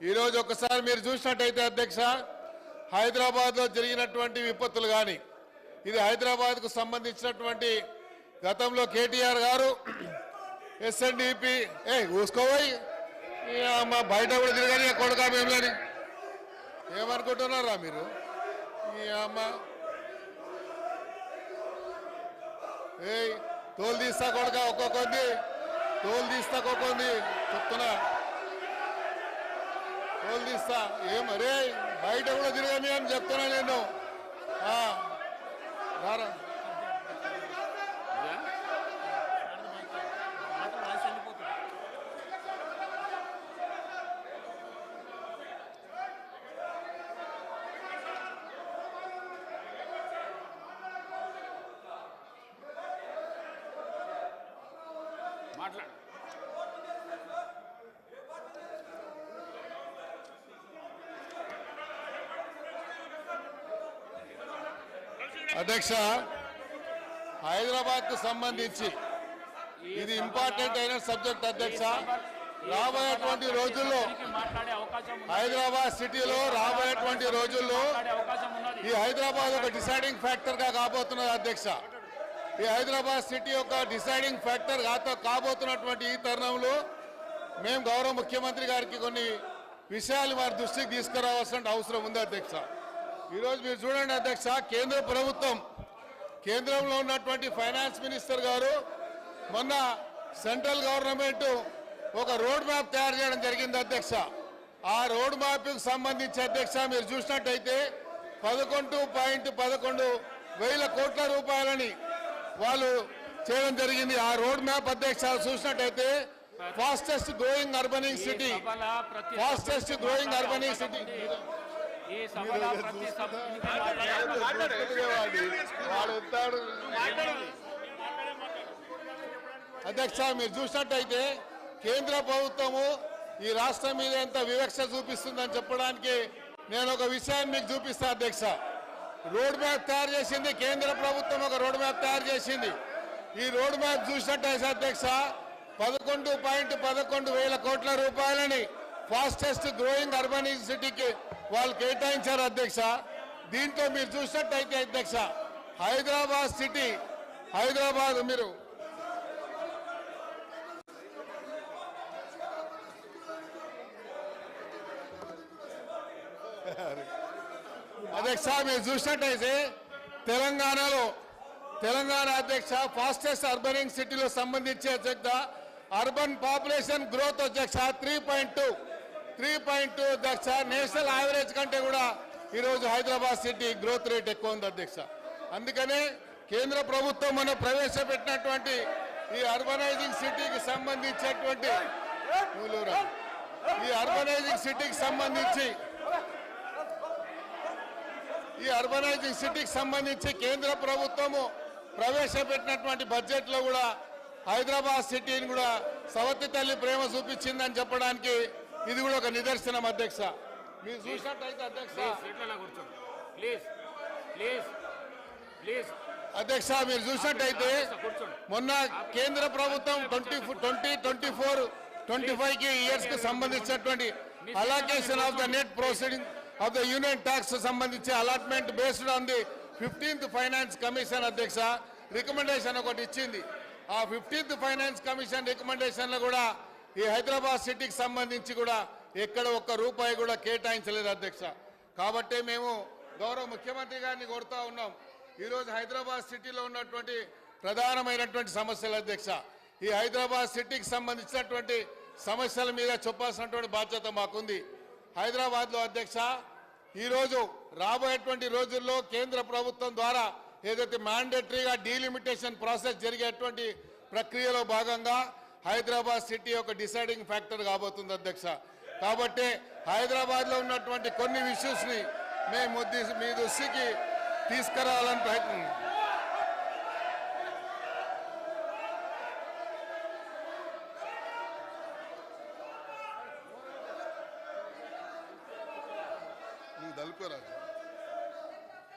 ఈరోజు ఒకసారి మీరు చూసినట్టయితే అధ్యక్ష, హైదరాబాద్లో జరిగినటువంటి విపత్తులు కానీ, ఇది హైదరాబాద్కు సంబంధించినటువంటి గతంలో కేటీఆర్ గారు ఎస్ఎన్డిపి ఊసుకోపోయి మా బయట కూడా తిరగని కొడుకా మేమని ఏమనుకుంటున్నారా మీరు? ఈ అమ్మ తోలు తీస్తా కొడుక ఒక్కొక్కంది, తోలు తీస్తా ఒక్కొక్కంది చెప్తున్నా, తోలు తీస్తా ఏమరే బయట కూడా తిరగని అని చెప్తున్నా నేను. రారా అధ్యక్ష, హైదరాబాద్ కు సంబంధించి ఇది ఇంపార్టెంట్ అయిన సబ్జెక్ట్ అధ్యక్ష. రాబోయేటువంటి రోజుల్లో హైదరాబాద్ సిటీలో రాబోయేటువంటి రోజుల్లో ఈ హైదరాబాద్ ఒక డిసైడింగ్ ఫ్యాక్టర్ గా కాబోతున్నది అధ్యక్ష. ఈ హైదరాబాద్ సిటీ ఒక డిసైడింగ్ ఫ్యాక్టర్ కాబోతున్నటువంటి ఈ తరుణంలో మేము గౌరవ ముఖ్యమంత్రి గారికి కొన్ని విషయాలు వారి దృష్టికి తీసుకురావాల్సిన అవసరం ఉంది అధ్యక్ష. ఈరోజు మీరు చూడండి అధ్యక్ష, కేంద్ర ప్రభుత్వం, కేంద్రంలో ఉన్నటువంటి ఫైనాన్స్ మినిస్టర్ గారు మొన్న సెంట్రల్ గవర్నమెంట్ ఒక రోడ్ మ్యాప్ తయారు చేయడం జరిగింది అధ్యక్ష. ఆ రోడ్ మ్యాప్కి సంబంధించి అధ్యక్ష మీరు చూసినట్టయితే 11.11 కోట్ల రూపాయలని వాళ్ళు చేయడం జరిగింది. ఆ రోడ్ మ్యాప్ అధ్యక్ష చూసినట్టయితే fastest growing urbanising city, fastest growing urbanising city అధ్యక్ష మీరు చూసినట్టయితే కేంద్ర ప్రభుత్వము ఈ రాష్ట్రం మీద ఎంత వివక్ష చూపిస్తుందని చెప్పడానికి నేను ఒక విషయాన్ని మీకు చూపిస్తా అధ్యక్ష. రోడ్ మ్యాప్ తయారు చేసింది కేంద్ర ప్రభుత్వం, ఒక రోడ్ మ్యాప్ తయారు చేసింది. ఈ రోడ్ మ్యాప్ చూసినట్టయితే అధ్యక్ష 11.11 కోట్ల రూపాయలని ఫాస్టెస్ట్ గ్రోయింగ్ అర్బనింగ్ సిటీకి వాళ్ళు కేటాయించారు అధ్యక్ష. దీంట్లో మీరు చూసినట్టయితే అధ్యక్ష హైదరాబాద్ సిటీ, హైదరాబాద్ మీరు అధ్యక్ష మీరు చూసినట్టయితే తెలంగాణ అధ్యక్ష ఫాస్టెస్ట్ అర్బనింగ్ సిటీలో సంబంధించి అధ్యక్ష అర్బన్ పాపులేషన్ గ్రోత్ అధ్యక్ష 3.2 అధ్యక్ష. నేషనల్ యావరేజ్ కంటే కూడా ఈరోజు హైదరాబాద్ సిటీ గ్రోత్ రేట్ ఎక్కువ ఉంది అధ్యక్ష. అందుకనే కేంద్ర ప్రభుత్వం మనం ప్రవేశపెట్టినటువంటి ఈ అర్బనైజింగ్ సిటీకి సంబంధించినటువంటి కేంద్ర ప్రభుత్వము ప్రవేశపెట్టినటువంటి బడ్జెట్లో కూడా హైదరాబాద్ సిటీని కూడా సవతి తల్లి ప్రేమ చూపించిందని చెప్పడానికి ఇది కూడా ఒక నిదర్శనం అధ్యక్ష. మీరు చూసినట్టయితే అధ్యక్ష మీరు చూసినట్టయితే మొన్న కేంద్ర ప్రభుత్వం 2024-25 ఇయర్స్ కి సంబంధించినటువంటి allocation of the net proceeding of the union tax సంబంధించి allotment based on the 15th finance commission అధ్యక్ష రికమెండేషన్ ఒకటి ఇచ్చింది. ఆ 15th ఫైనాన్స్ కమిషన్ రికమెండేషన్ లో కూడా ఈ హైదరాబాద్ సిటీకి సంబంధించి కూడా ఎక్కడ ఒక్క రూపాయి కూడా కేటాయించలేదు అధ్యక్ష. కాబట్టి మేము గౌరవ ముఖ్యమంత్రి గారిని కోరుతా ఉన్నాం, ఈరోజు హైదరాబాద్ సిటీలో ఉన్నటువంటి ప్రధానమైనటువంటి సమస్యలు అధ్యక్ష, ఈ హైదరాబాద్ సిటీకి సంబంధించినటువంటి సమస్యల మీద చెప్పాల్సినటువంటి బాధ్యత మాకుంది. హైదరాబాద్లో అధ్యక్ష ఈరోజు రాబోయేటువంటి రోజుల్లో కేంద్ర ప్రభుత్వం ద్వారా ఏదైతే మ్యాండేటరీగా డీలిమిటేషన్ ప్రాసెస్ జరిగేటువంటి ప్రక్రియలో భాగంగా హైదరాబాద్ సిటీ ఒక డిసైడింగ్ ఫ్యాక్టర్ కాబోతుంది అధ్యక్ష. కాబట్టి హైదరాబాద్లో ఉన్నటువంటి కొన్ని ఇష్యూస్ని మేము మీ దృష్టికి తీసుకురావాలని ప్రయత్నం